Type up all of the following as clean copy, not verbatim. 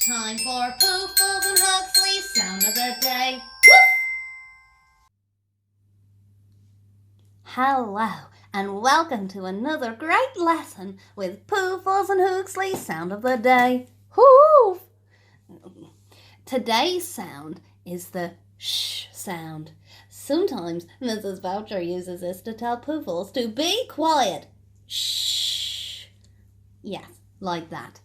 Time for Puffles and Hugsley sound of the day. Woof! Hello and welcome to another great lesson with Puffles and Hugsley sound of the day. Woof! Today's sound is the sh sound. Sometimes Mrs. Boucher uses this to tell Puffles to be quiet. Shh. Yes, like that.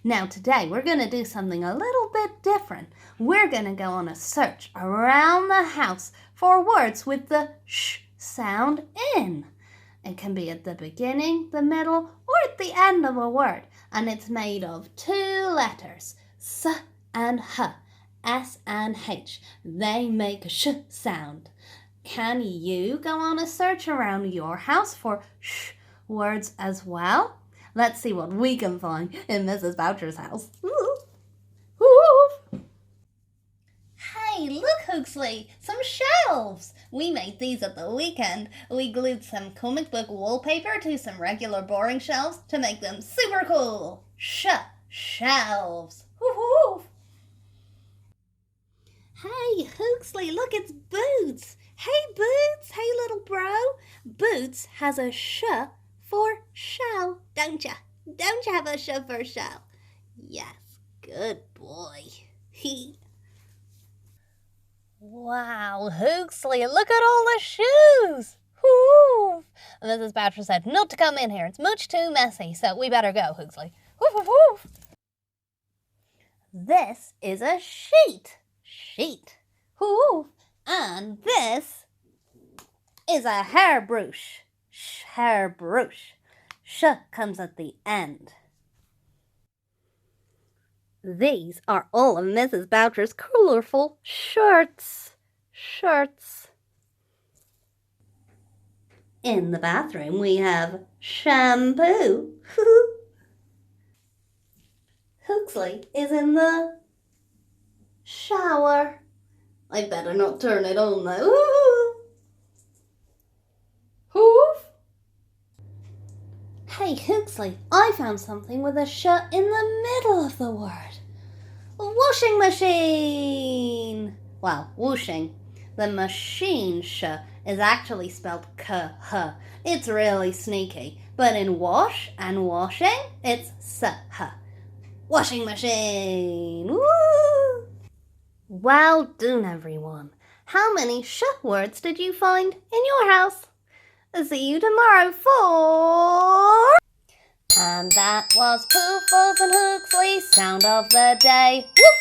Now today we're going to do something a little bit different. We're going to go on a search around the house for words with the sh sound in. It can be at the beginning, the middle, or at the end of a word. And it's made of two letters, s and h, s and h. They make a sh sound. Can you go on a search around your house for sh words as well? Let's see what we can find in Mrs. Boucher's house. Ooh. Ooh. Hey, look, Hugsley, some shelves. We made these at the weekend. We glued some comic book wallpaper to some regular boring shelves to make them super cool. Shelves. Woo-hoo. Hey, Hugsley, look, it's Boots. Hey, Boots. Hey, little bro. Boots has a sh for shell, don't ya? Don't you have a sh for shell? Yes, good boy. Wow, Hugsley, look at all the shoes. Woo! Mrs. Boucher said not to come in here. It's much too messy, so we better go, Hugsley. Woo! This is a sheet. Woo! And this is a hairbrush. Hairbrush. Sh comes at the end. These are all of Mrs. Boucher's colorful shirts. In the bathroom we have shampoo. Hugsley is in the shower. I better not turn it on though. Hey, Hugsley, I found something with a sh in the middle of the word. Washing machine. Well, whooshing. The machine sh is actually spelled k-h. It's really sneaky. But in wash and washing, it's s-h. Washing machine. Woo! Well done, everyone. How many sh words did you find in your house? See you tomorrow for... And that was Puffles and Hugsley sound of the day. Woof!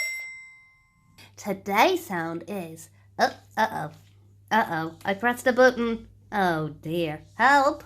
Today's sound is... Uh-oh. I pressed a button. Oh dear. Help.